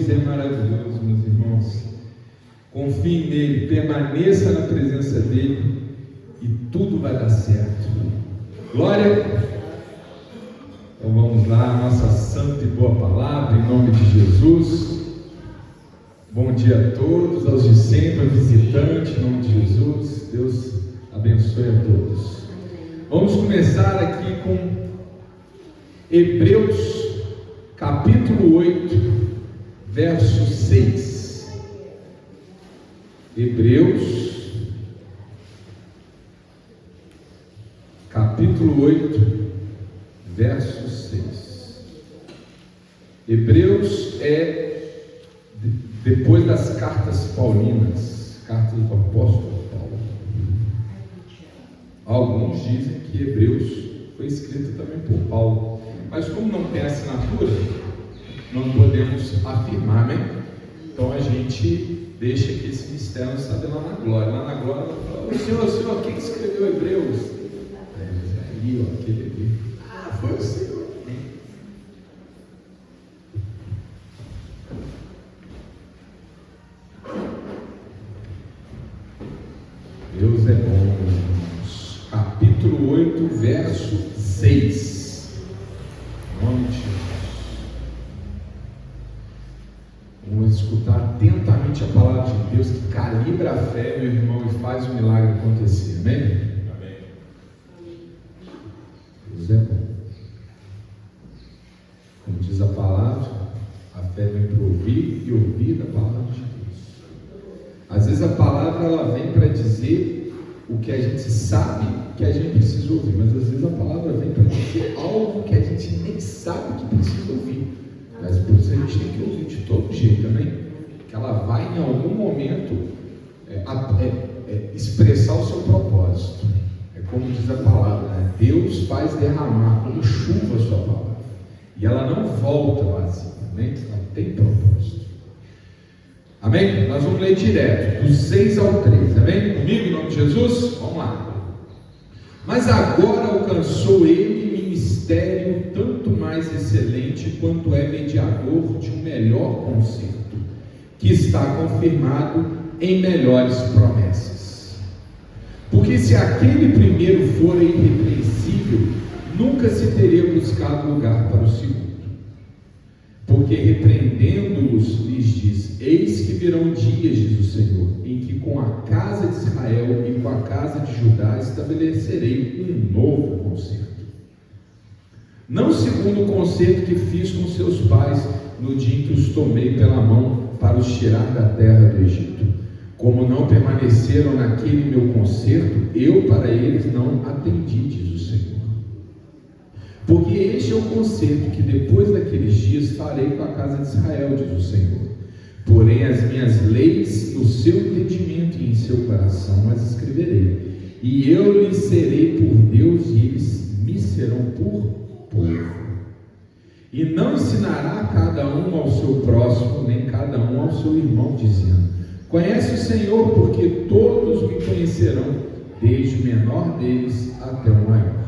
Deus é maravilhoso, meus irmãos. Confie nele, permaneça na presença dele e tudo vai dar certo. Glória! Então vamos lá, a nossa santa e boa palavra, em nome de Jesus. Bom dia a todos, aos de sempre, visitantes, em nome de Jesus. Deus abençoe a todos. Vamos começar aqui com Hebreus, capítulo 8, verso 6. Hebreus, capítulo 8, verso 6. Hebreus é depois das cartas paulinas, cartas do apóstolo Paulo. Alguns dizem que Hebreus foi escrito também por Paulo, mas como não tem assinatura, não podemos afirmar, né? Então a gente deixa que esse mistério sabe lá na glória. Lá na glória, fala, Senhor, quem escreveu Hebreus? Aí, ó, aquele ali. Ah, foi o Senhor. Deus é bom, irmãos. Capítulo 8, verso 6. Em nome de Jesus. Vamos escutar atentamente a palavra de Deus que calibra a fé, meu irmão, e faz o milagre acontecer. Amém? Amém. Deus é bom. Como diz a palavra, a fé vem para ouvir e ouvir da palavra de Deus. Às vezes a palavra ela vem para dizer o que a gente sabe que a gente precisa ouvir, mas às vezes a palavra vem para dizer algo que a gente nem sabe que precisa ouvir. Mas por isso a gente tem que ouvir de todo jeito também, que ela vai em algum momento expressar o seu propósito. É como diz a palavra, né? Deus faz derramar como chuva a sua palavra, e ela não volta vazia, né? Ela tem propósito. Amém? Nós vamos ler direto, do 6 ao 3, amém? Comigo, em nome de Jesus? Vamos lá. Mas agora alcançou ele ministério tanto mais excelente, quanto é mediador de um melhor concerto, que está confirmado em melhores promessas. Porque se aquele primeiro fora irrepreensível, nunca se teria buscado lugar para o segundo. Porque repreendendo-os, lhes diz: eis que virão dias, diz o Senhor, em que com a casa de Israel e com a casa de Judá estabelecerei um novo concerto. Não segundo o concerto que fiz com seus pais no dia em que os tomei pela mão para os tirar da terra do Egito. Como não permaneceram naquele meu concerto, eu para eles não atendi, diz o Senhor. Porque este é o concerto que depois daqueles dias farei com a casa de Israel, diz o Senhor. Porém as minhas leis no seu entendimento e em seu coração as escreverei, e eu lhes serei por Deus e eles me serão por povo. E não ensinará cada um ao seu próximo, nem cada um ao seu irmão, dizendo: conhece o Senhor, porque todos me conhecerão, desde o menor deles até o maior.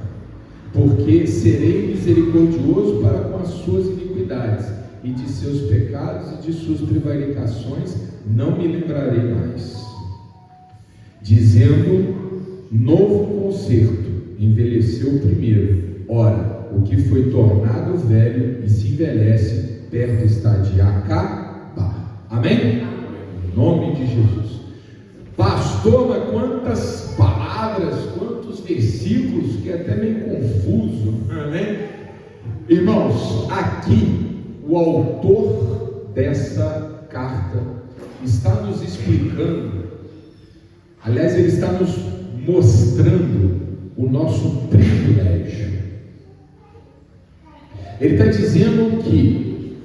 Porque serei misericordioso para com as suas iniquidades, e de seus pecados e de suas prevaricações não me lembrarei mais. Dizendo: novo concerto, envelheceu o primeiro. Ora, o que foi tornado velho e se envelhece, perto está de acabar. Amém? Em nome de Jesus. Pastor, mas quantas palavras, quantos versículos, que é até meio confuso. Amém? Irmãos, aqui o autor dessa carta está nos explicando, aliás, ele está nos mostrando o nosso privilégio. Ele está dizendo que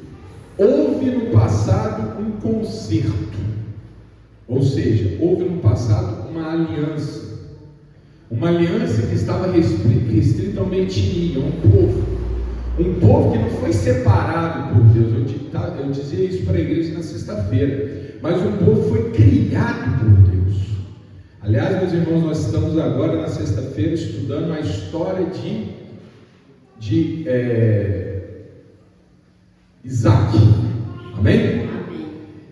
houve no passado um concerto, ou seja, houve no passado uma aliança que estava restrita a uma etnia, um povo que não foi separado por Deus. Eu dizia isso para a igreja na sexta-feira, mas um povo foi criado por Deus. Aliás, meus irmãos, nós estamos agora na sexta-feira estudando a história de Isaac. Amém?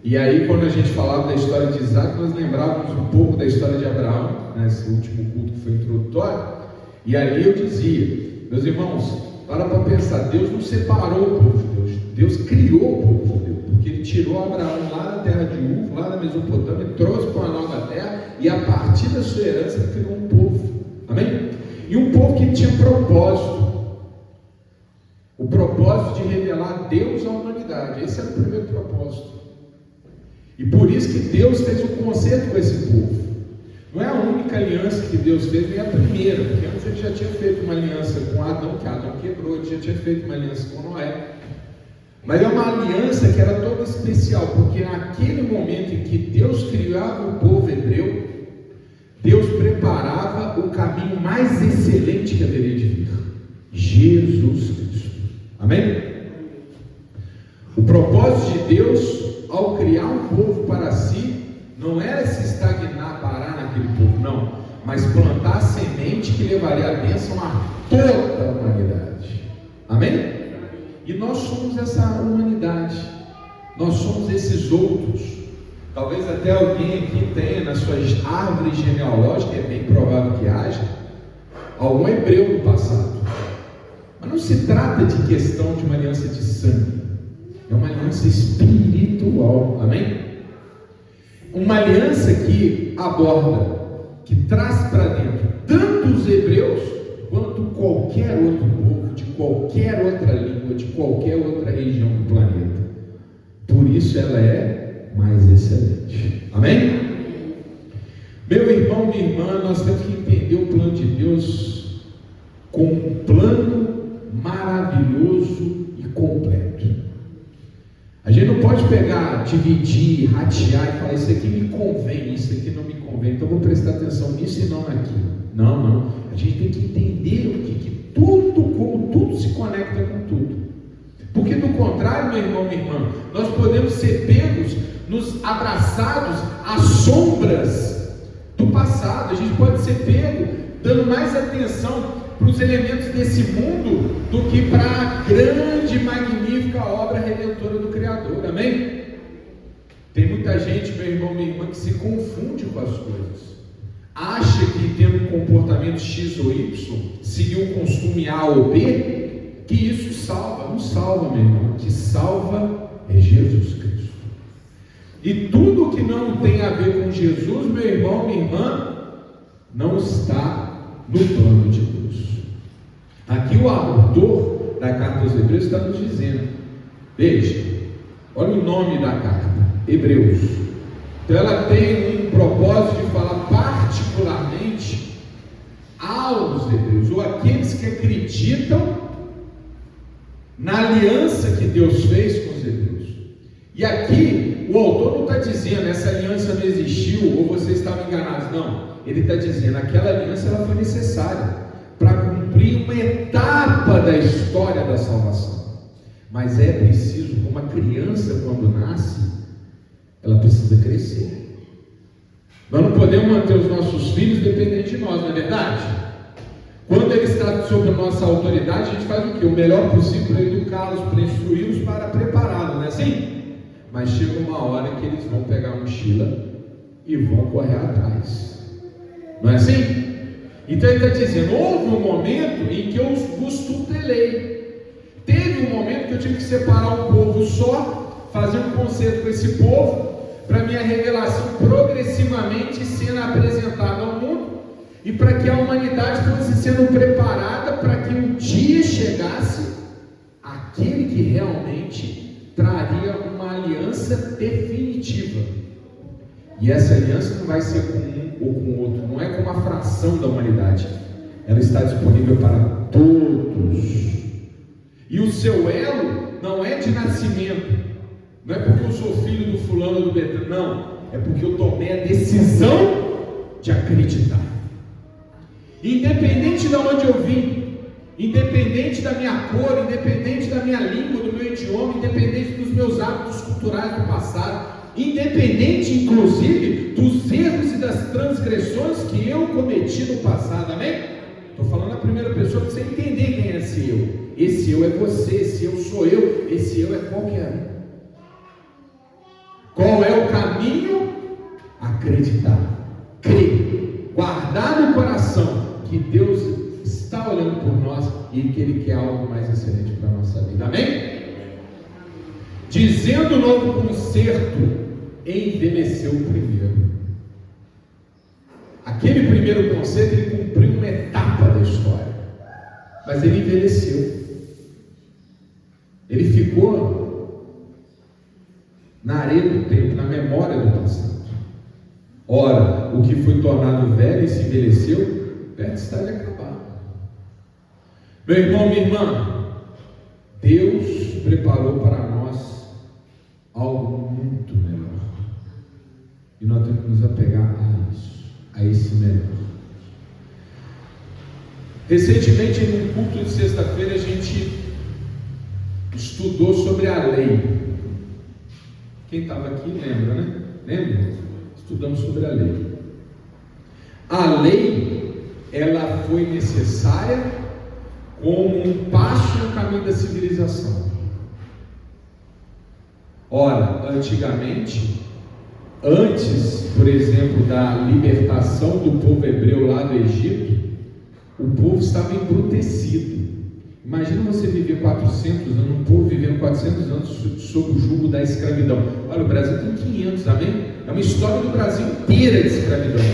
E aí, quando a gente falava da história de Isaac, nós lembrávamos um pouco da história de Abraão, nesse último culto que foi introdutório. E ali eu dizia, meus irmãos, para pensar, Deus não separou o povo de Deus, Deus criou o povo de Deus, porque Ele tirou Abraão lá da terra de Ur, lá da Mesopotâmia, trouxe para uma nova terra, e a partir da sua herança Ele criou um povo, amém? E um povo que tinha propósito, o propósito de revelar Deus à humanidade. Esse era o primeiro propósito, e por isso que Deus fez um concerto com esse povo. Não é a única aliança que Deus fez, nem a primeira, porque antes Ele já tinha feito uma aliança com Adão, que Adão quebrou, Ele já tinha feito uma aliança com Noé. Mas é uma aliança que era toda especial, porque naquele momento em que Deus criava o povo hebreu, Deus preparava o caminho mais excelente que haveria de vir: Jesus Cristo. Amém? O propósito de Deus, ao criar um povo para si, não era se estagnar, parar naquele povo, não, mas plantar a semente que levaria a bênção a toda a humanidade. Amém? E nós somos essa humanidade, nós somos esses outros. Talvez até alguém aqui tenha nas suas árvores genealógicas, é bem provável que haja, algum hebreu no passado. Mas não se trata de questão de uma aliança de sangue, é uma aliança espiritual. Amém? Uma aliança que aborda, que traz para dentro tanto os hebreus quanto qualquer outro povo, de qualquer outra língua, de qualquer outra região do planeta. Por isso ela é mais excelente. Amém? Meu irmão, minha irmã, nós temos que entender o plano de Deus como um plano maravilhoso e completo. A gente não pode pegar, dividir, ratear e falar: isso aqui me convém, isso aqui não me convém, então vou prestar atenção nisso e não naquilo. Não. A gente tem que entender o que tudo, como tudo se conecta com tudo. Porque do contrário, meu irmão, minha irmã, nós podemos ser pegos, nos abraçados às sombras do passado. A gente pode ser pego dando mais atenção para os elementos desse mundo do que para a grande e magnífica obra redentora do Criador. Amém? Tem muita gente, meu irmão, minha irmã, que se confunde com as coisas, acha que tendo um comportamento X ou Y, seguir um costume A ou B, que isso salva. Não salva, meu irmão. O que salva é Jesus Cristo. E tudo que não tem a ver com Jesus, meu irmão, minha irmã, não está no plano de Deus. Aqui o autor da carta aos Hebreus está nos dizendo, veja, olha o nome da carta, Hebreus. Então ela tem um propósito de falar particularmente aos hebreus, ou aqueles que acreditam na aliança que Deus fez com os hebreus. E aqui o autor não está dizendo essa aliança não existiu ou vocês estavam enganados, não. Ele está dizendo aquela aliança ela foi necessária para cumprir uma etapa da história da salvação. Mas é preciso, como a criança quando nasce, ela precisa crescer. Nós não podemos manter os nossos filhos dependentes de nós, não é verdade? Quando eles estão sob a nossa autoridade, a gente faz o quê? O melhor possível para educá-los, para instruí-los, para prepará-los, não é assim? Mas chega uma hora que eles vão pegar a mochila e vão correr atrás, não é assim? Então ele está dizendo, houve um momento em que eu vos tutelei. Teve um momento que eu tive que separar um povo só, fazer um concerto com esse povo, para minha revelação progressivamente sendo apresentada ao mundo, e para que a humanidade fosse sendo preparada para que um dia chegasse aquele que realmente traria uma aliança definitiva. E essa aliança não vai ser com um ou com outro, não é com uma fração da humanidade, ela está disponível para todos. E o seu elo não é de nascimento, não é porque eu sou filho do fulano do Betânia, não, é porque eu tomei a decisão de acreditar. Independente de onde eu vim, independente da minha cor, independente da minha língua, do meu idioma, independente dos meus hábitos culturais do passado, independente inclusive dos erros e das transgressões que eu cometi no passado, amém? Estou falando na primeira pessoa para você entender quem é esse eu. Esse eu é você, esse eu sou eu, esse eu é qualquer um. Qual é o caminho? Acreditar, crer, guardar no coração que Deus está olhando por nós e que Ele quer algo mais excelente para a nossa vida. Amém? Dizendo o novo concerto, envelheceu o primeiro. Aquele primeiro concerto, ele cumpriu uma etapa da história, mas ele envelheceu. Ele ficou na areia do tempo, na memória do passado. Ora, o que foi tornado velho e se envelheceu, perto está de acabar. Meu irmão, minha irmã, Deus preparou para nós algo muito melhor. E nós temos que nos apegar a isso, a esse melhor. Recentemente, em um culto de sexta-feira, a gente estudou sobre a lei. Quem estava aqui lembra, né? Lembra? Estudamos sobre a lei. A lei, ela foi necessária como um passo no caminho da civilização. Ora, antigamente, antes, por exemplo, da libertação do povo hebreu lá do Egito, o povo estava embrutecido. Imagina você viver 400 anos, um povo vivendo 400 anos sob o jugo da escravidão. Olha, o Brasil tem 500, amém? É uma história do Brasil inteira de escravidão.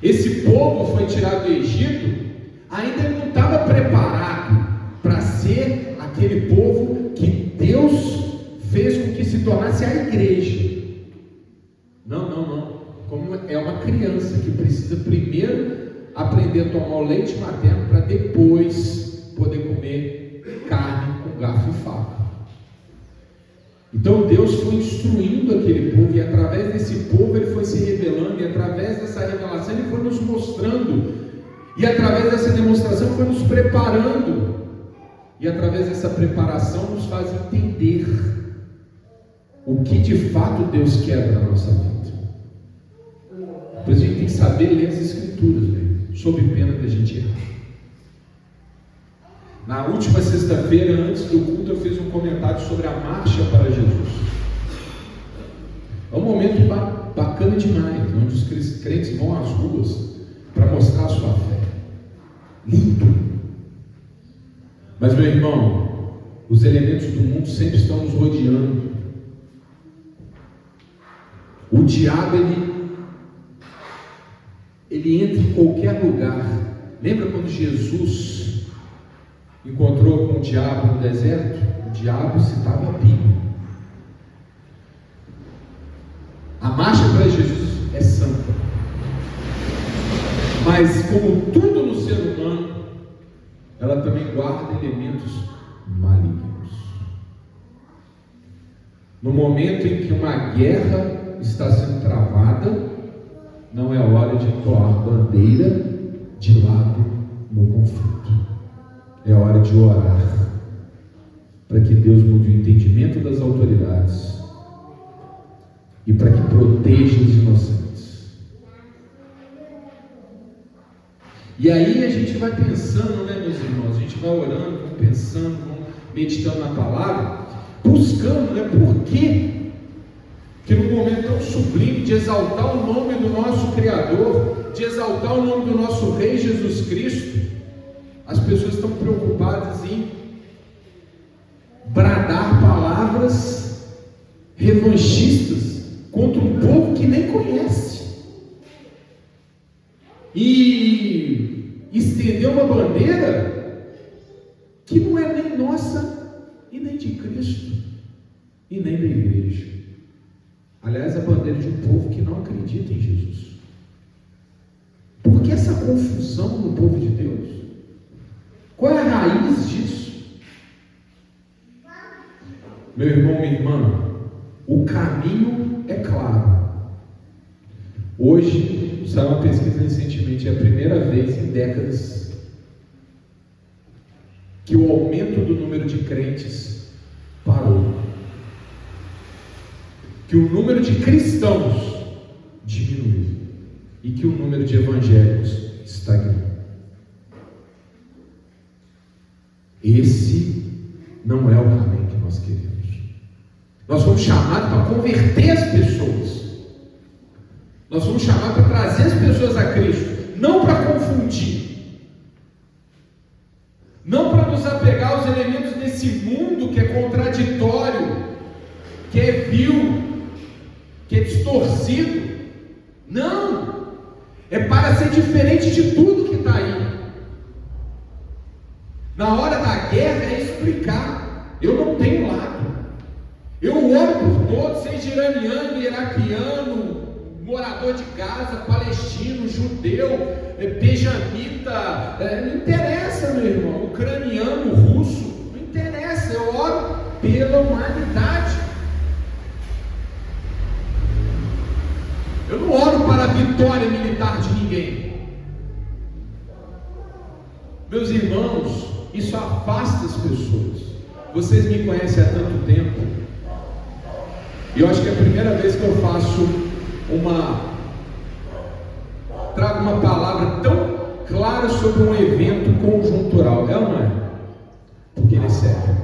Esse povo foi tirado do Egito, ainda não estava preparado para ser aquele povo que Deus fez com que se tornasse a igreja. Não. Como é uma criança que precisa primeiro aprender a tomar o leite materno para depois poder comer carne com garfo e faca. Então Deus foi instruindo aquele povo, e através desse povo Ele foi se revelando, e através dessa revelação Ele foi nos mostrando, e através dessa demonstração foi nos preparando, e através dessa preparação nos faz entender o que de fato Deus quer da nossa vida. Por isso a gente tem que saber ler as Escrituras, sob pena da gente errar. Na última sexta-feira, antes do culto, eu fiz um comentário sobre a marcha para Jesus. É um momento bacana demais, onde os crentes vão às ruas para mostrar a sua fé. Lindo. Mas, meu irmão, os elementos do mundo sempre estão nos rodeando. O diabo, ele entra em qualquer lugar. Lembra quando Jesus encontrou com o diabo no deserto? O diabo citava a Bíblia. A marcha para Jesus é santa, mas como tudo no ser humano, ela também guarda elementos malignos. No momento em que uma guerra está sendo travada, não é hora de pôr bandeira de lado no conflito. É hora de orar para que Deus mude o entendimento das autoridades e para que proteja os inocentes. E aí a gente vai pensando, né, meus irmãos? A gente vai orando, vamos pensando, vamos meditando na palavra, buscando, né, por quê? Que no momento tão sublime de exaltar o nome do nosso Criador, de exaltar o nome do nosso Rei Jesus Cristo, as pessoas estão preocupadas em bradar palavras revanchistas contra um povo que nem conhece, e estender uma bandeira que não é nem nossa e nem de Cristo e nem da igreja. Aliás, a bandeira de um povo que não acredita em Jesus. Por que essa confusão no povo de Deus? Qual é a raiz disso? Meu irmão, minha irmã, o caminho é claro. Hoje, saiu uma pesquisa recentemente, é a primeira vez em décadas que o aumento do número de crentes parou, que o número de cristãos diminuiu e que o número de evangélicos estagnou. Esse não é o caminho que nós queremos. Nós fomos chamados para converter as pessoas. Nós fomos chamados para trazer as pessoas a Cristo, não para confundir, não para nos apegar aos elementos desse mundo que é contraditório, que é vil, que é distorcido. Não, é para ser diferente de tudo que está aí. Na hora da guerra é explicar: eu não tenho lado, eu oro por todos, seja iraniano, iraquiano, morador de Gaza, palestino, judeu, benjamita, não interessa, meu irmão, ucraniano, russo, não interessa, eu oro pela humanidade. Eu não oro para a vitória militar de ninguém. Meus irmãos, isso afasta as pessoas. Vocês me conhecem há tanto tempo, e eu acho que é a primeira vez que eu trago uma palavra tão clara sobre um evento conjuntural. É ou não é? Porque ele é sério.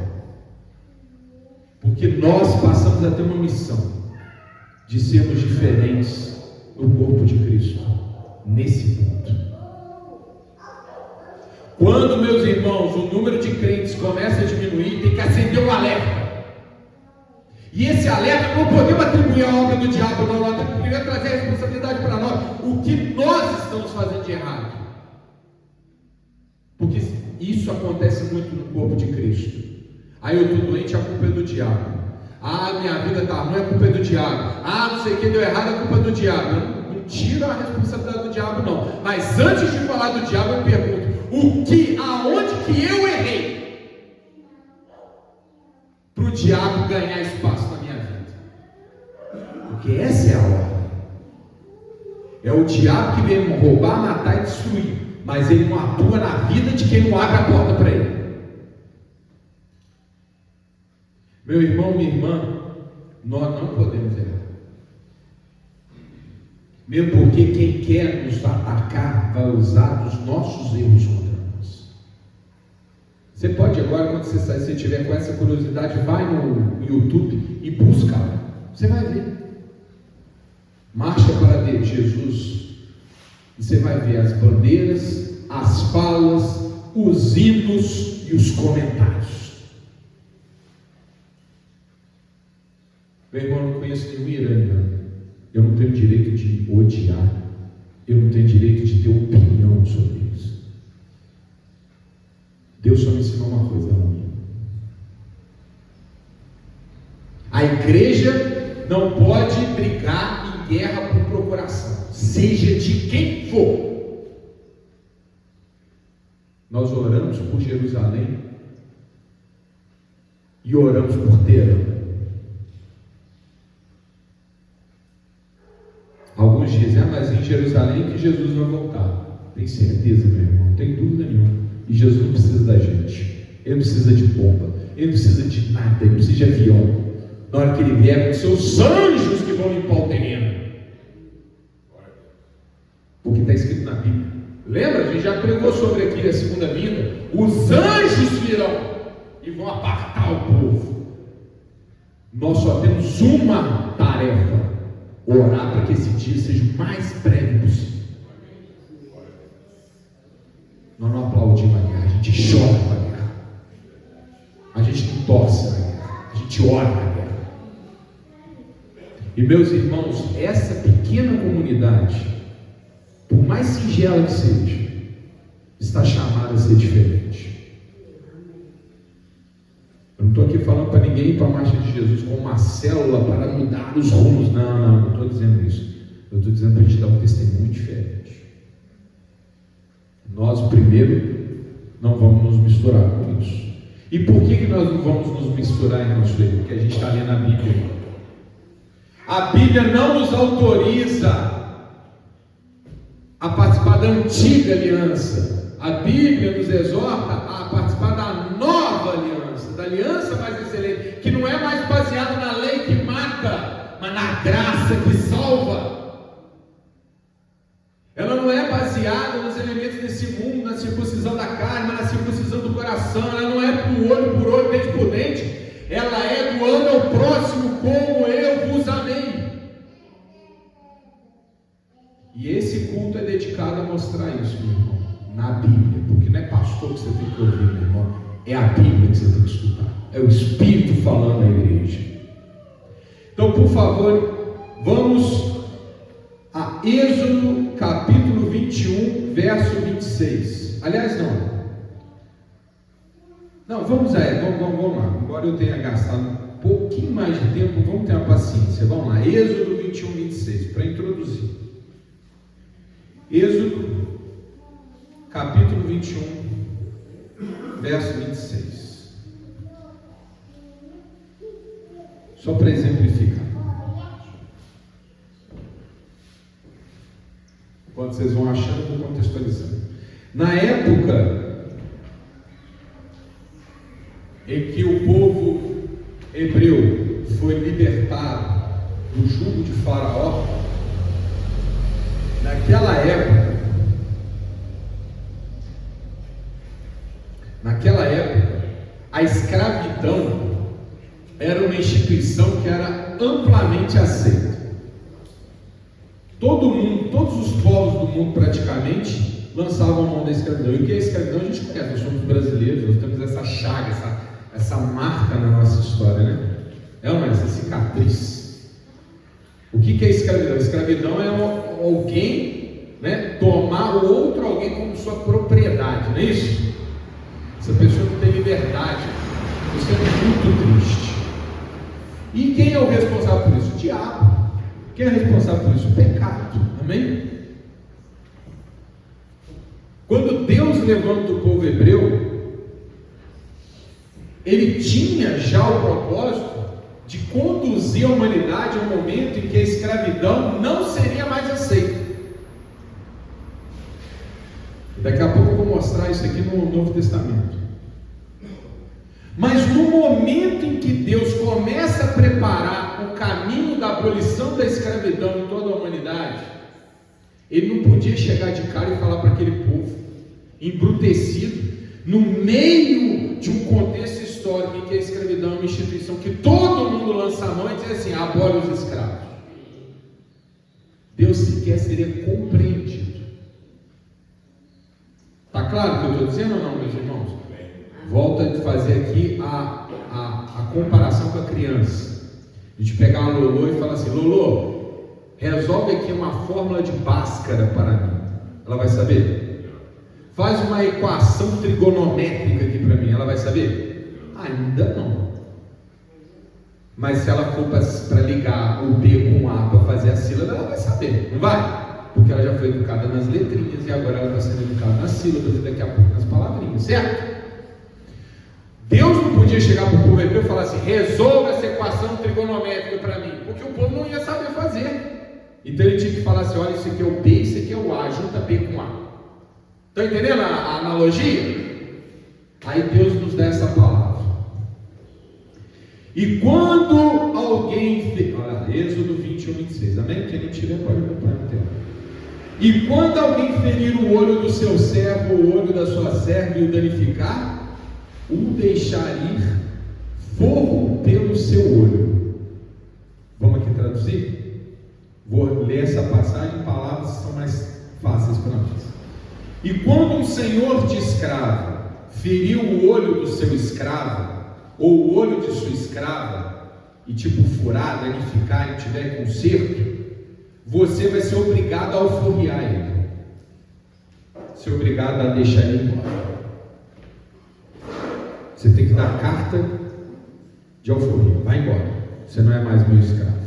Porque nós passamos a ter uma missão de sermos diferentes no corpo de Cristo, nesse ponto. Quando, meus irmãos, o número de crentes começa a diminuir, tem que acender um alerta. E esse alerta não podemos atribuir a obra do diabo, não. Nós devemos trazer a responsabilidade para nós. O que nós estamos fazendo de errado? Porque isso acontece muito no corpo de Cristo. Aí eu estou doente, a culpa é do diabo. Ah, minha vida está ruim, a culpa é do diabo. Ah, não sei o que deu errado, a culpa é do diabo. Eu não tiro a responsabilidade do diabo, não. Mas antes de falar do diabo, eu pergunto: aonde que eu errei para o diabo ganhar espaço na minha vida? Porque essa é a ordem. É o diabo que vem roubar, matar e destruir, mas ele não atua na vida de quem não abre a porta para ele. Meu irmão, minha irmã, nós não podemos errar. Mesmo porque quem quer nos atacar vai usar os nossos erros contra nós. Você pode agora, quando você sair, se tiver com essa curiosidade, vai no YouTube e busca. Você vai ver. Marcha para Deus, Jesus. E você vai ver as bandeiras, as falas, os hinos e os comentários. Meu irmão, eu não conheço nenhum iraniano. Eu não tenho direito de odiar. Eu não tenho direito de ter opinião sobre isso. Deus só me ensinou uma coisa, não. A igreja não pode brigar em guerra por procuração, seja de quem for. Nós oramos por Jerusalém e oramos por Teherã. Alguns dizem: mas em Jerusalém que Jesus vai voltar. Tem certeza, meu irmão? Não tem dúvida nenhuma. E Jesus não precisa da gente. Ele não precisa de bomba. Ele não precisa de nada. Ele não precisa de avião. Na hora que ele vier, com seus anjos que vão limpar o terreno. Porque está escrito na Bíblia. Lembra? A gente já pregou sobre aqui a segunda vinda. Os anjos virão e vão apartar o povo. Nós só temos uma tarefa: orar para que esse dia seja o mais breve possível. Nós não aplaudimos a guerra, a gente chora com a guerra. A gente não torce na guerra, a gente ora na guerra. E meus irmãos, essa pequena comunidade, por mais singela que seja, está chamada a ser diferente. Eu não estou aqui falando para ninguém ir para a marcha de Jesus como uma célula para mudar os rumos. Não estou dizendo isso. Eu estou dizendo para a gente dar um testemunho diferente. Nós, primeiro, não vamos nos misturar com isso. E por que nós não vamos nos misturar, em nosso erro? Porque a gente está lendo a Bíblia. A Bíblia não nos autoriza a participar da antiga aliança. A Bíblia nos exorta a participar da nova aliança, da aliança mais excelente, que não é mais baseada na lei que mata, mas na graça que salva. Ela não é baseada nos elementos desse mundo, na circuncisão da carne, mas na circuncisão do coração. Ela não é por olho, dente por dente. Ela é do ano ao próximo culto é dedicado a mostrar isso, meu irmão, na Bíblia, porque não é pastor que você tem que ouvir, meu irmão, é a Bíblia que você tem que escutar, é o Espírito falando à igreja. Então, por favor, vamos a Êxodo capítulo 21, verso 26. Aliás, não, vamos lá, embora eu tenha gastado um pouquinho mais de tempo, vamos ter uma paciência, vamos lá, Êxodo 21, 26, para introduzir. Êxodo capítulo 21, verso 26. Só para exemplificar. Quando vocês vão achando, eu vou contextualizando. Na época em que o povo hebreu foi libertado do jugo de Faraó, naquela época, a escravidão era uma instituição que era amplamente aceita. Todo mundo, todos os povos do mundo praticamente lançavam a mão da escravidão. E o que é a escravidão a gente conhece, nós somos brasileiros, nós temos essa chaga, essa marca na nossa história, né? É uma essa cicatriz. O que é escravidão? A escravidão é alguém, né, tomar o outro alguém como sua propriedade, não é isso? Essa pessoa não tem liberdade. Isso é muito triste. E quem é o responsável por isso? O diabo. Quem é responsável por isso? O pecado. Amém? Quando Deus levanta o povo hebreu, Ele tinha já o propósito de conduzir a humanidade a um momento em que a escravidão não seria mais aceita. Daqui a pouco eu vou mostrar isso aqui no Novo Testamento. Mas no momento em que Deus começa a preparar o caminho da abolição da escravidão em toda a humanidade, Ele não podia chegar de cara e falar para aquele povo embrutecido, no meio de um contexto histórico em que a escravidão é uma instituição que todo mundo lança a mão e diz assim: abole os escravos. Deus sequer seria compreendido. Está claro o que eu estou dizendo ou não, meus irmãos? Volto a fazer aqui a comparação com a criança. A gente pegar uma Lolô e falar assim: Lolô, resolve aqui uma fórmula de Bhaskara para mim. Ela vai saber? Faz uma equação trigonométrica aqui para mim. Ela vai saber? Ainda não. Mas se ela for para ligar o B com o A para fazer a sílaba, ela vai saber, não vai? Porque ela já foi educada nas letrinhas e agora ela está sendo educada nas sílabas e daqui a pouco nas palavrinhas, certo? Deus não podia chegar para o povo hebreu e falar assim: resolva essa equação trigonométrica para mim, porque o povo não ia saber fazer. Então ele tinha que falar assim: olha, isso aqui é o B, isso aqui é o A, junta B com A. Estão entendendo a analogia? Aí Deus nos dá essa palavra. E quando alguém... Olha, Êxodo 21, 26. Amém? Quem não tiver pode acompanhar no tempo. E quando alguém ferir o olho do seu servo, ou o olho da sua serva, e o danificar, o deixar ir fogo pelo seu olho. Vamos aqui traduzir? Vou ler essa passagem em palavras que são mais fáceis para nós. E quando um senhor de escravo feriu o olho do seu escravo, ou o olho de sua escrava, e tipo furar, danificar e tiver conserto, você vai ser obrigado a alforriar ele, ser obrigado a deixar ele embora. Você tem que dar carta de alforria: vai embora, você não é mais meu escravo.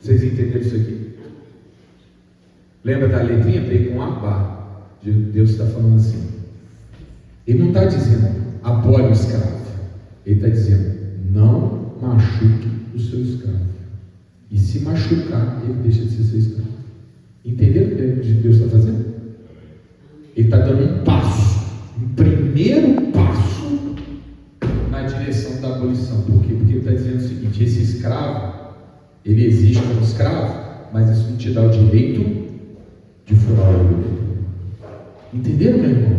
Vocês entenderam isso aqui? Lembra da letrinha B com A? Deus está falando assim. Ele não está dizendo abole o escravo. Ele está dizendo: não machuque o seu escravo. E se machucar, ele deixa de ser seu escravo. Entenderam o que Deus está fazendo? Ele está dando um passo, um primeiro passo na direção da abolição. Por quê? Porque ele está dizendo o seguinte: esse escravo, ele existe como escravo, mas isso não te dá o direito de furar o olho dele. Entenderam, meu irmão?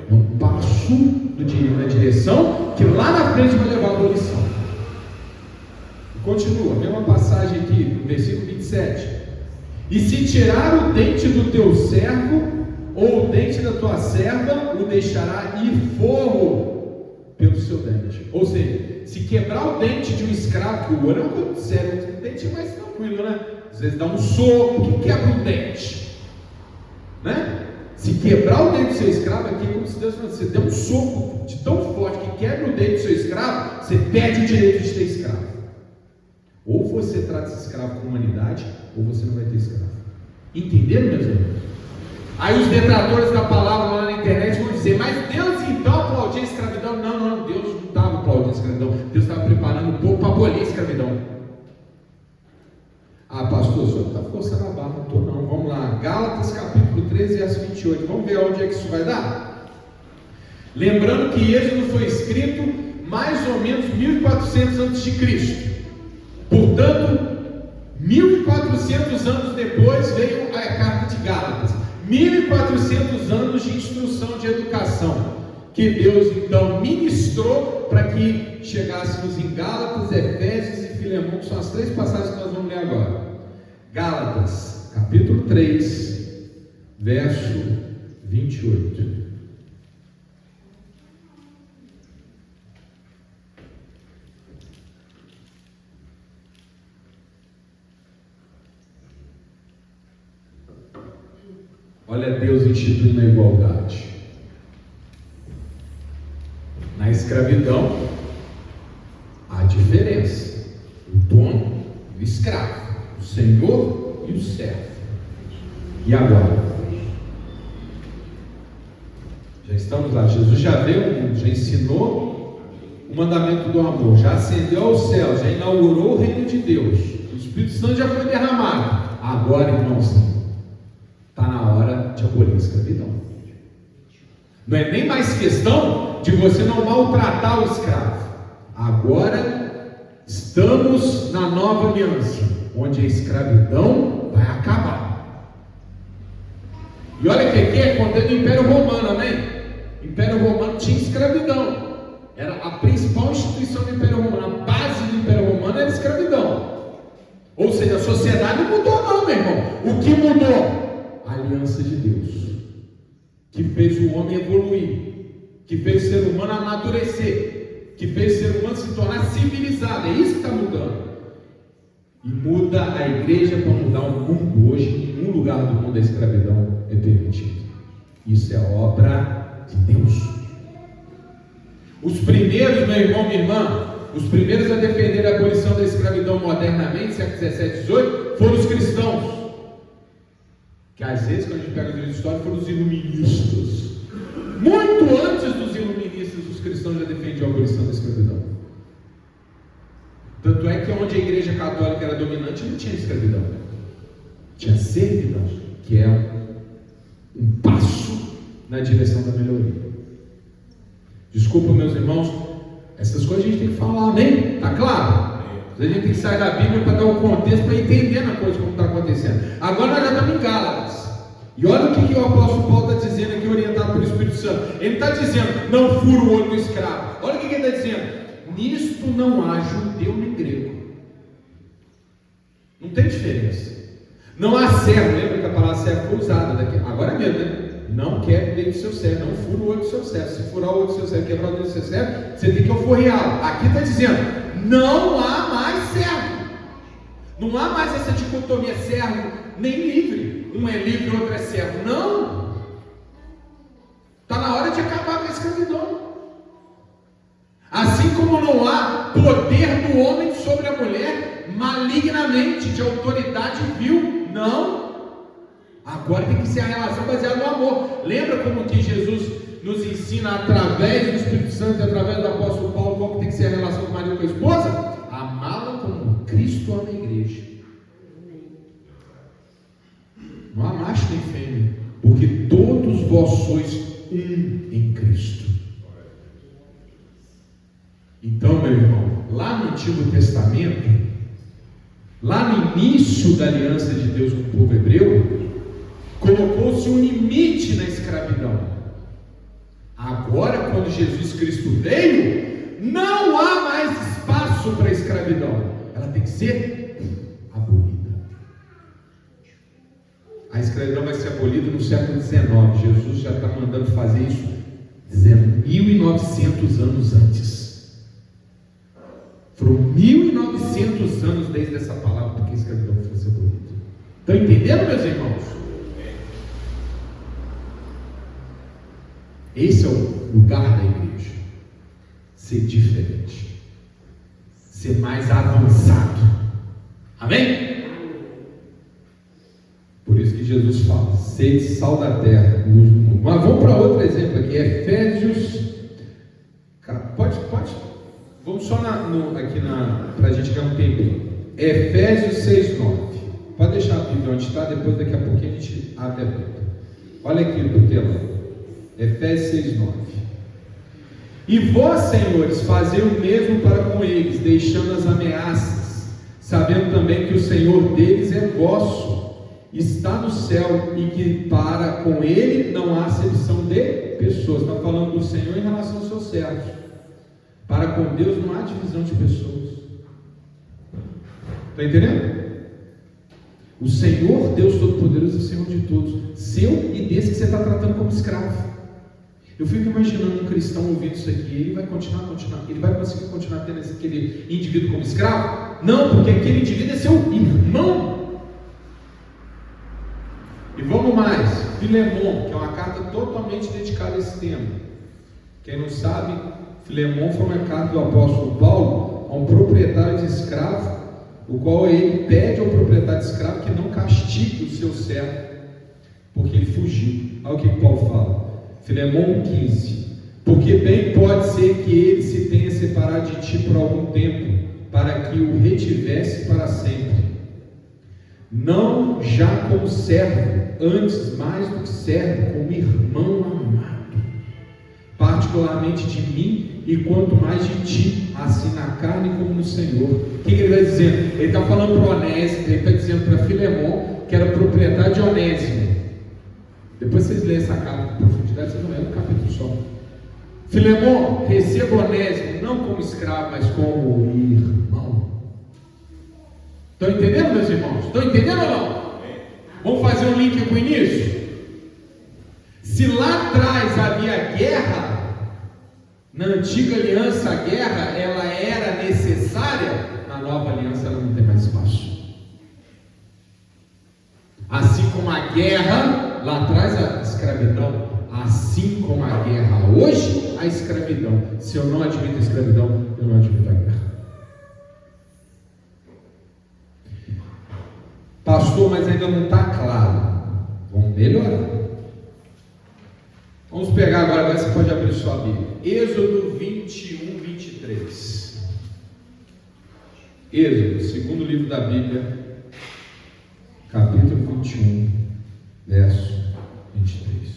É um passo na direção que lá na frente vai levar a abolição. Continua, mesma passagem aqui, no versículo 27. E se tirar o dente do teu servo, ou o dente da tua serva, o deixará ir forro pelo seu dente. Ou seja, se quebrar o dente de um escravo, que o ouro é uma coisa séria, o dente é mais tranquilo, né? Às vezes dá um soco, que quebra o dente, né? Se quebrar o dente do seu escravo, aqui é como se Deus falasse, você deu um soco de tão forte que quebra o dente do seu escravo, você perde o direito de ter escravo. Ou você trata esse escravo com humanidade, ou você não vai ter escravo. Entenderam, meus irmãos? Aí os detratores da palavra lá na internet vão dizer, mas Deus então aplaudia a escravidão? Não, Deus não estava aplaudindo a escravidão, Deus estava preparando o povo para abolir a escravidão. Ah, pastor, o senhor está forçando a barra? Não estou não, vamos lá, Gálatas capítulo 13, verso 28, vamos ver onde é que isso vai dar? Lembrando que Êxodo foi escrito mais ou menos 1400 a.C., portanto, 1400 anos depois veio a carta de Gálatas, 1400 anos de instrução, de educação, que Deus então ministrou para que chegássemos em Gálatas, Efésios e Filemão, que são as 3 passagens que nós vamos ler agora. Gálatas, capítulo 3, verso 28. Olha Deus instituindo a igualdade. Na escravidão, há diferença: o dono e o escravo, o senhor e o servo. E agora? Já estamos lá. Jesus já veio ao mundo, já ensinou o mandamento do amor, já ascendeu aos céus, já inaugurou o reino de Deus. O Espírito Santo já foi derramado. Agora, irmãos, está na hora de abolir a escravidão. Não é nem mais questão de você não maltratar o escravo. Agora estamos na nova aliança, onde a escravidão vai acabar. E olha que aqui é contando do Império Romano, amém? O Império Romano tinha escravidão. Era a principal instituição do Império Romano. A base do Império Romano era a escravidão. Ou seja, a sociedade não mudou não, meu irmão. O que mudou? A aliança de Deus, que fez o homem evoluir, que fez o ser humano amadurecer, que fez o ser humano se tornar civilizado. É isso que está mudando. E muda a igreja para mudar o mundo. Hoje, em nenhum lugar do mundo a escravidão é permitida. Isso é obra de Deus. Os primeiros, meu irmão, minha irmã, os primeiros a defender a abolição da escravidão modernamente, século 17, 18, foram os cristãos. Que às vezes, quando a gente pega o livro de história, foram os iluministas. Muito antes dos iluministas, os cristãos já defendiam a abolição da escravidão. Tanto é que onde a igreja católica era dominante, não tinha escravidão, tinha servidão, que é um passo na direção da melhoria. Desculpa, meus irmãos, essas coisas a gente tem que falar, amém? Está claro? A gente tem que sair da Bíblia para dar o contexto, para entender a coisa como está acontecendo. Agora nós já estamos em Gálatas. E olha o que o apóstolo Paulo está dizendo aqui, orientado pelo Espírito Santo. Ele está dizendo, não fura o olho do escravo. Olha o que ele está dizendo. Nisto não há judeu nem grego. Não tem diferença. Não há servo. Lembra que a palavra servo foi usada daqui? Agora é mesmo, né? Não quer o dedo do seu servo, não fura o olho do seu servo. Se furar o olho do seu servo, quebrar o dedo do seu servo, você tem que alforreá-lo. Aqui está dizendo, não há mais servo. Não há mais essa dicotomia servo nem livre. Um é livre, o outro é servo. Não. Está na hora de acabar com a escravidão. Assim como não há poder do homem sobre a mulher malignamente, de autoridade vil. Não. Agora tem que ser a relação baseada no amor. Lembra como que Jesus nos ensina através do Espírito Santo e através do apóstolo Paulo como tem que ser a relação do marido com a esposa? Amá-la como Cristo ama a igreja. Não há macho nem fêmea, porque todos vós sois um em Cristo. Então, meu irmão, lá no Antigo Testamento, lá no início da aliança de Deus com o povo hebreu, colocou-se um limite na escravidão. Agora, quando Jesus Cristo veio, não há mais espaço para a escravidão. Ela tem que ser abolida. escravidão vai ser abolida no século XIX. Jesus já está mandando fazer isso 1.900 anos antes. Foram 1.900 anos desde essa palavra para que a escravidão fosse abolida. Estão entendendo, meus irmãos? Esse é o lugar da igreja. Ser diferente, ser mais avançado. Amém? Por isso que Jesus fala: sede sal da terra, luz do mundo. Mas vamos para outro exemplo aqui, Efésios. Pode. Vamos só aqui para a gente ganhar um tempinho. Efésios 6:9. Pode deixar a Bíblia onde está, depois daqui a pouquinho a gente abre a Bíblia. Olha aqui no telão. Efésios 6:9. E vós, senhores, fazei o mesmo para com eles, deixando as ameaças, sabendo também que o Senhor deles é vosso, está no céu, e que para com ele não há acepção de pessoas. Está falando do Senhor em relação aos seus servos. Para com Deus não há divisão de pessoas. Está entendendo? O Senhor, Deus Todo-Poderoso, é o Senhor de todos, seu e desse que você está tratando como escravo. Eu fico imaginando um cristão ouvindo isso aqui, ele vai continuar, ele vai conseguir continuar tendo aquele indivíduo como escravo? Não, porque aquele indivíduo é seu irmão. E vamos mais, Filemon, que é uma carta totalmente dedicada a esse tema. Quem não sabe, Filemon foi uma carta do apóstolo Paulo a um proprietário de escravo, o qual ele pede ao proprietário de escravo que não castigue o seu servo, porque ele fugiu. Olha o que Paulo fala. Filemon 15: porque bem pode ser que ele se tenha separado de ti por algum tempo, para que o retivesse para sempre, não já como servo, antes mais do que servo, como irmão amado, particularmente de mim, e quanto mais de ti, assim na carne como no Senhor. O que ele vai dizendo? Ele está falando para Onésimo, ele está dizendo para Filemon, que era proprietário de Onésimo. Depois vocês leem essa carta com profundidade, vocês não lembram um capítulo só. Filemon, receba Onésimo, não como escravo, mas como irmão. Estão entendendo, meus irmãos? Estão entendendo ou não? Vamos fazer um link com o início? Se lá atrás havia guerra, na antiga aliança a guerra ela era necessária, na nova aliança ela não tem mais espaço. Assim como a guerra, lá atrás a escravidão, assim como a guerra hoje, a escravidão. Se eu não admito a escravidão, eu não admito a guerra. Pastor, mas ainda não está claro. Vamos melhorar. Vamos pegar agora você pode abrir sua Bíblia. Êxodo 21, 23. Êxodo, segundo livro da Bíblia, capítulo 21, verso 23.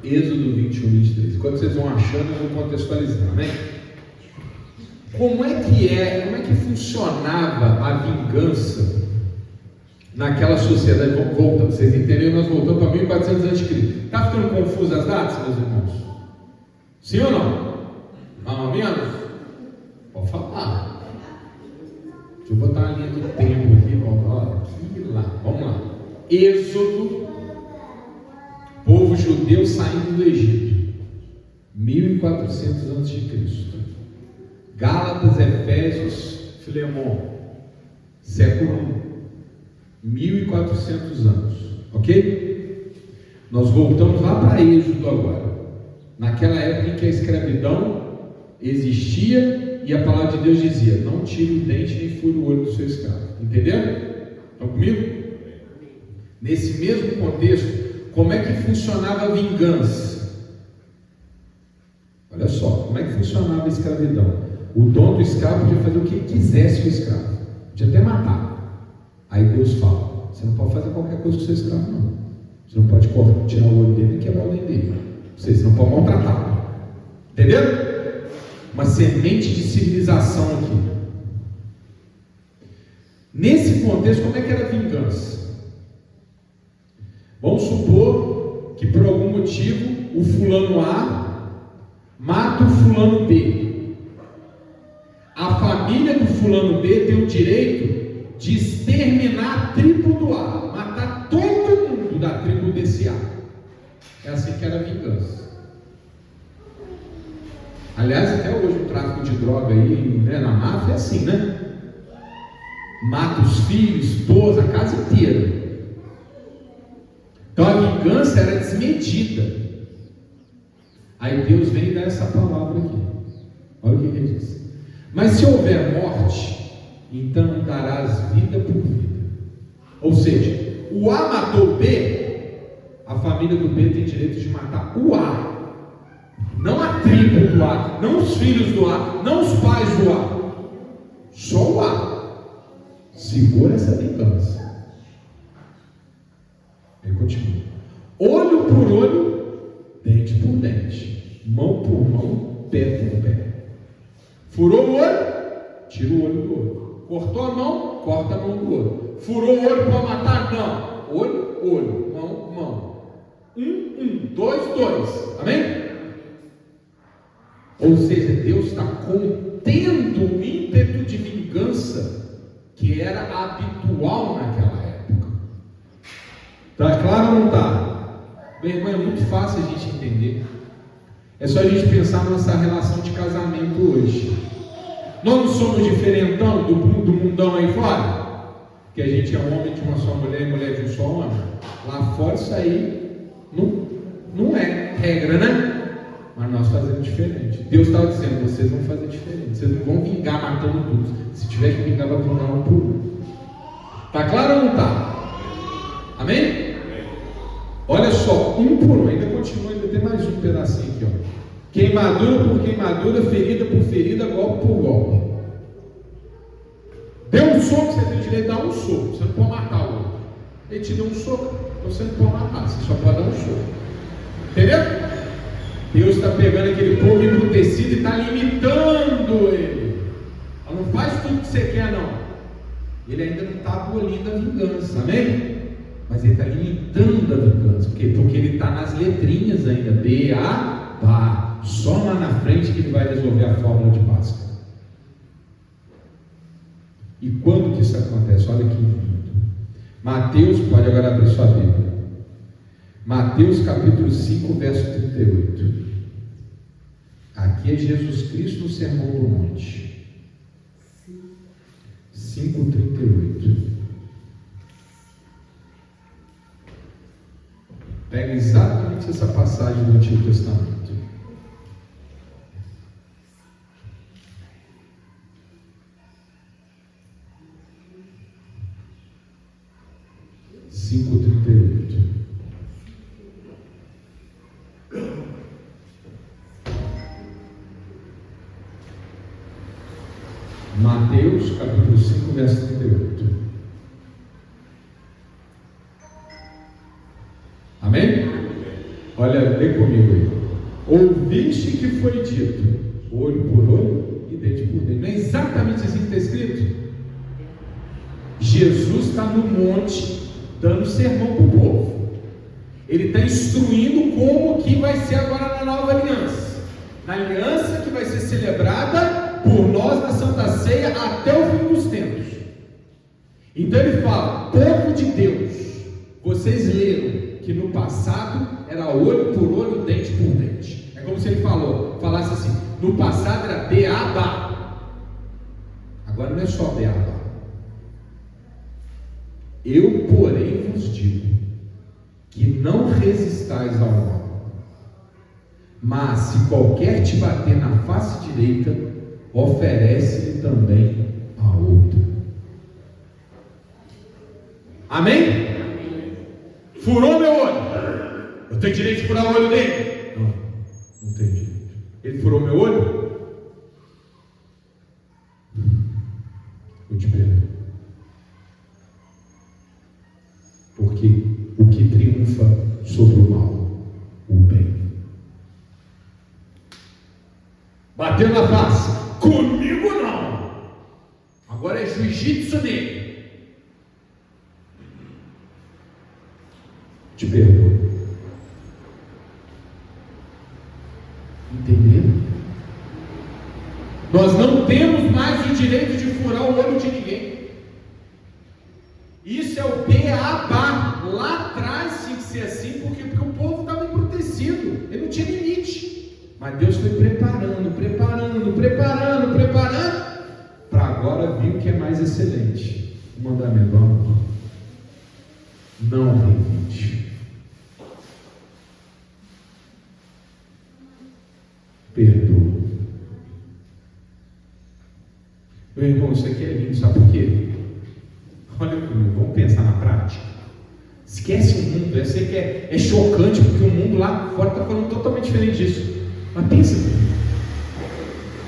Êxodo 21, 23. Quando vocês vão achando, eu vou contextualizar, né? Como é que funcionava a vingança naquela sociedade? Voltando, vocês entenderam? Nós voltamos para 1400 a.C. Está ficando confuso as datas, meus irmãos? Sim ou não? Mais ou menos? Pode falar. Deixa eu botar a linha do tempo aqui, aqui lá. Vamos lá. Êxodo, povo judeu saindo do Egito, 1400 a.C. Gálatas, Efésios, Filemon, século 1, 1400 anos, ok? Nós voltamos lá para Êxodo agora, naquela época em que a escravidão existia e a palavra de Deus dizia: não tire o dente nem fure o olho do seu escravo. Entenderam? Estão comigo? Nesse mesmo contexto, como é que funcionava a vingança? Olha só, como é que funcionava a escravidão? O dono do escravo podia fazer o que quisesse com o escravo, podia até matar. Aí Deus fala: você não pode fazer qualquer coisa com o seu escravo, não. Você não pode tirar o olho dele e quebrar o dente dele. Você não pode maltratar. Entendeu? Uma semente de civilização aqui. Nesse contexto, como é que era a vingança? Vamos supor que por algum motivo o fulano A mata o fulano B. A família do fulano B tem o direito de exterminar a tribo do A, matar todo mundo da tribo desse A. É assim que era a vingança. Aliás, até hoje o tráfico de droga aí, né, na máfia é assim, né? Mata os filhos, esposa, a casa inteira. Então a vingança era desmedida. Aí Deus vem e dá essa palavra aqui. Olha o que ele diz: mas se houver morte, então darás vida por vida. Ou seja, o A matou o B, a família do B tem direito de matar o A, não a tribo do A, não os filhos do A, não os pais do A, só o A. Segura essa vingança. Ele continua: olho por olho, dente por dente, mão por mão, pé por pé. Furou o olho, tira o olho do outro. Cortou a mão, corta a mão do outro. Furou o olho para matar? Não. Olho, olho, mão, mão. Dois. Amém? Ou seja, Deus está contendo o ímpeto de vingança que era habitual naquela época. Está claro ou não está? Meu irmão, é muito fácil a gente entender. É só a gente pensar na nossa relação de casamento hoje. Nós não somos diferentão do mundão aí fora? Que a gente é homem de uma só mulher e mulher de um só homem. Lá fora isso aí não é regra, né? Mas nós fazemos diferente. Deus estava dizendo: vocês vão fazer diferente. Vocês não vão vingar matando tudo. Se tiver que vingar, vai vingar um por um. Está claro ou não está? Amém? Olha só, um por um. Ainda continua, ainda tem mais um pedacinho aqui, ó. Queimadura por queimadura, ferida por ferida, golpe por golpe. Deu um soco, você tem direito a dar um soco. Você não pode matar o outro. Ele te deu um soco, então você não pode matar, você só pode dar um soco. Entendeu? Deus está pegando aquele povo embrutecido e está limitando ele. Ela não faz tudo que você quer, não. Ele ainda não está abolindo a vingança, amém? Mas ele está limitando a vingança. Por quê? Porque ele está nas letrinhas ainda. B, A, Bá. Só lá na frente que ele vai resolver a fórmula de Páscoa. E quando que isso acontece? Olha que lindo. Mateus, pode agora abrir sua Bíblia. Mateus capítulo 5, verso 38. Aqui é Jesus Cristo no Sermão do Monte. 5:38. Pega exatamente essa passagem do Antigo Testamento. Mateus capítulo 5, verso 38. Amém? Olha, lê comigo aí. Ouviste que foi dito, olho por olho e dente por dente. Não é exatamente assim que está escrito? Jesus está no monte dando sermão para o povo. Ele está instruindo como que vai ser agora na nova aliança. Na aliança que vai ser celebrada por nós na Santa Ceia até o fim dos tempos. Então ele fala: povo de Deus, vocês leram que no passado era olho por olho, dente por dente. É como se ele falasse assim: no passado era beabá, agora não é só beabá. Eu, porém, vos digo que não resistais ao mal, mas se qualquer te bater na face direita, oferece-lhe também a outra. Amém? Furou meu olho, eu tenho direito de furar o olho dele? Não tenho direito. Ele furou meu olho? Eu te perdoo. Porque o que triunfa sobre o mal, o bem. Bateu na face, comigo não. Agora é jiu-jitsu nele. te perdoo. Entenderam? Nós não temos mais o direito de furar o olho de ninguém. Isso é o beabá. Lá atrás tinha que ser assim, porque o povo estava embrutecido, ele não tinha limite. Mas Deus foi preparando, para agora vir o que é mais excelente. O mandamento do amor. Não revide. Perdoa. Meu irmão, isso aqui é lindo, sabe por quê? Olha comigo, vamos pensar na prática. Esquece o mundo, eu sei que é chocante, porque o mundo lá fora está falando totalmente diferente disso. Mas pensa comigo.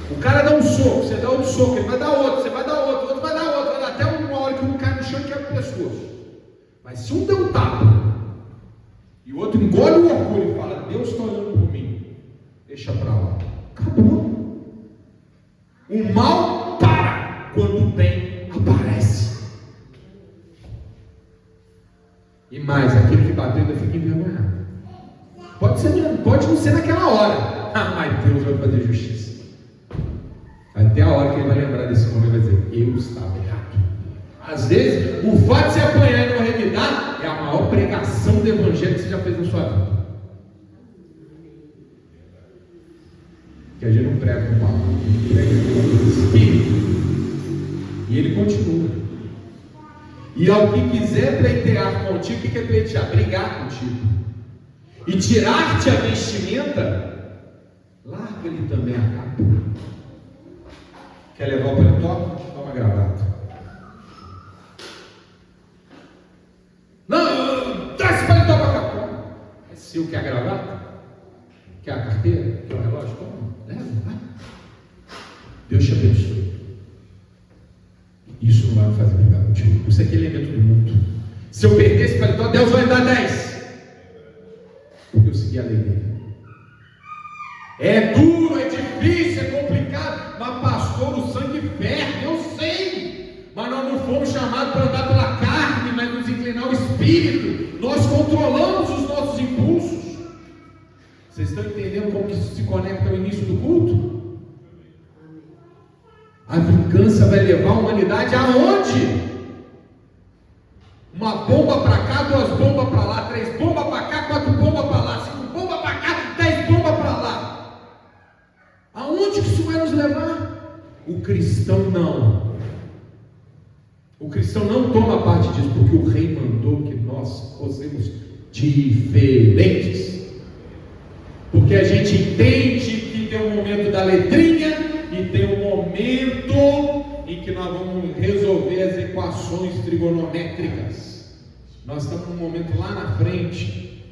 O cara dá um soco, você dá outro soco, ele vai dar outro, você vai dar outro, outro vai dar outro, vai dar até uma hora que um cai no chão e quebra o pescoço. Mas se um der um tapa e o outro engole o orgulho e fala, Deus está olhando por mim, deixa para lá. Acabou. O mal para quando o bem aparece. E mais, aquele que bateu ainda fica envergonhado. Pode não ser naquela hora. Mas Deus vai fazer justiça. Até a hora que ele vai lembrar desse homem e vai dizer, eu estava errado. Às vezes, o fato de você apanhar e não revidar é a maior pregação do evangelho que você já fez na sua vida. Que a gente não prega com palavra, a gente prega com o Espírito. E ele continua. E ao que quiser pleitear contigo, o que é pleitear? Brigar contigo. E tirar-te a vestimenta, larga-lhe também a capa. Quer levar o paletó? Toma a gravata. Não, dá esse paletó para cá. É seu, quer a gravata? Quer a carteira? Quer o relógio? Toma, leva, vai. Deus te abençoe. Isso não vai me fazer brigar contigo. Isso aqui é elemento do mundo. Se eu perder esse paletó, Deus vai me dar 10. Porque eu segui a lei dele. É duro, é difícil, é complicado. Mas pastor, o sangue ferve, eu sei. Mas nós não fomos chamados para andar pela carne, mas nos inclinar ao espírito. Nós controlamos os nossos impulsos. Vocês estão entendendo como que isso se conecta ao início do culto? A vingança vai levar a humanidade aonde? Uma bomba para cá, 2 bombas para lá, 3 bombas para cá, 4 bombas para lá, 5 bombas para cá, 10 bombas para lá. Aonde que isso vai nos levar? O cristão não. O cristão não toma parte disso, porque o rei mandou que nós fossemos diferentes. Porque a gente entende que tem um momento da letrinha e tem um momento em que nós vamos resolver as equações trigonométricas. Nós estamos num momento lá na frente.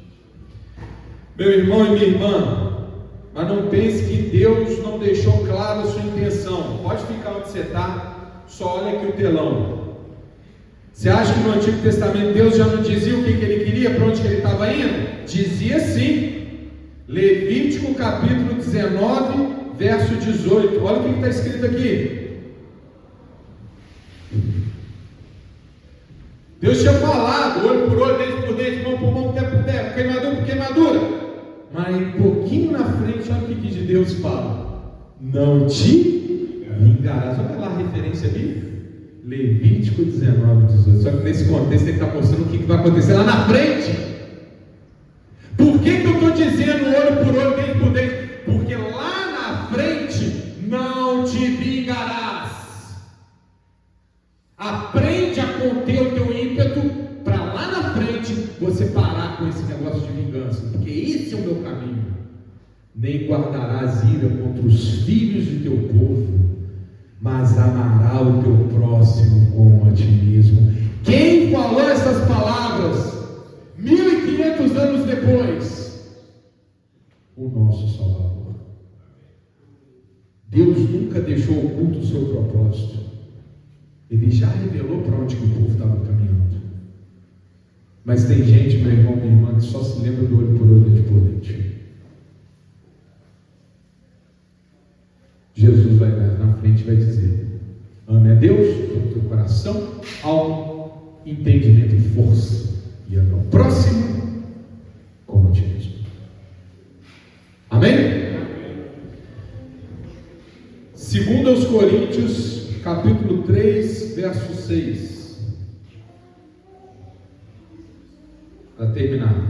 Meu irmão e minha irmã, mas não pense que Deus não deixou claro a sua intenção. Pode ficar onde você está, só olha aqui o telão. Você acha que no Antigo Testamento Deus já não dizia o que ele queria, para onde que ele estava indo? Dizia sim. Levítico capítulo 19, verso 18. Olha o que está escrito aqui. Deus tinha falado, olho por olho, dente por dente, mão por mão, pé por pé, queimadura por queimadura. Mas um pouquinho na frente, olha o que de Deus fala. Não te vingarás. Olha lá a referência bíblica. Levítico 19, 18. Só que nesse contexto ele está mostrando o que vai acontecer lá na frente. Por que eu estou dizendo olho por olho, dente por dente? Porque lá na frente não te vingarás. Aprende a conter o teu ímpeto para lá na frente você parar com esse negócio de vingança, porque esse é o meu caminho. Nem guardarás ira contra os filhos de teu povo, mas amará o teu próximo como a ti mesmo. Quem falou essas palavras 1500 anos depois? O nosso Salvador. Deus nunca deixou oculto o seu propósito. Ele já revelou para onde que o povo estava caminhando. Mas tem gente, meu irmão, minha irmã, que só se lembra do olho por olho, dente por dente. Jesus vai na frente e vai dizer: ame a Deus com o teu coração, alma, entendimento e força, e ame ao próximo Segundo aos Coríntios, capítulo 3, verso 6. Para terminar.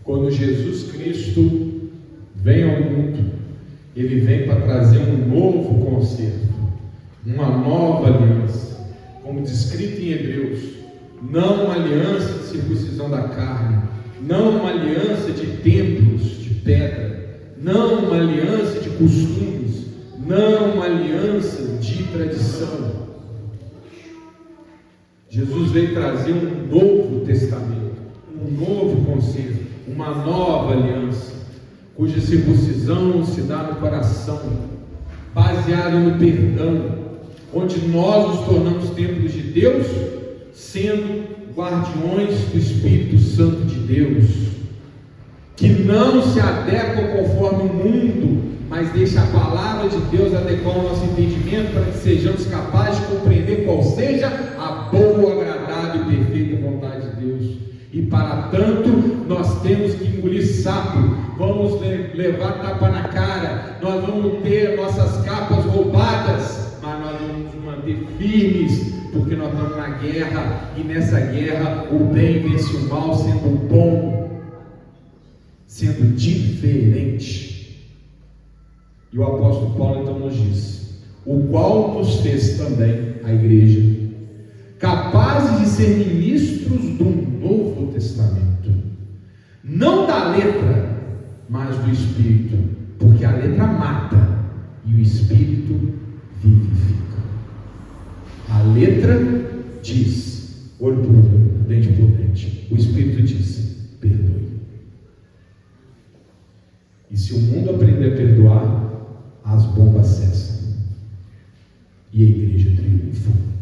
Quando Jesus Cristo vem ao mundo, Ele vem para trazer um novo concerto, uma nova aliança, como descrito em Hebreus, não uma aliança de circuncisão da carne, não uma aliança de templos de pedra, não uma aliança de costumes, não uma aliança de tradição. Jesus veio trazer um novo testamento, um novo concerto, uma nova aliança, cuja circuncisão se dá no coração, baseada no perdão, onde nós nos tornamos templos de Deus, sendo guardiões do Espírito Santo de Deus, que não se adequam conforme o mundo, mas deixa a palavra de Deus adequar o nosso entendimento, para que sejamos capazes de compreender qual seja a boa, agradável e perfeita vontade de Deus. E para tanto, nós temos que engolir sapo, vamos levar tapa na cara, nós vamos ter nossas capas roubadas, mas nós vamos nos manter firmes, porque nós estamos na guerra, e nessa guerra o bem vence o mal, sendo bom, sendo diferente. E o apóstolo Paulo então nos diz: o qual nos fez também, a igreja, capazes de ser ministros do Novo Testamento, não da letra, mas do Espírito, porque a letra mata e o Espírito vivifica. A letra diz, olho por olho, dente por dente. O Espírito diz, perdoe. E se o mundo aprender a perdoar, as bombas cessam e a igreja triunfa.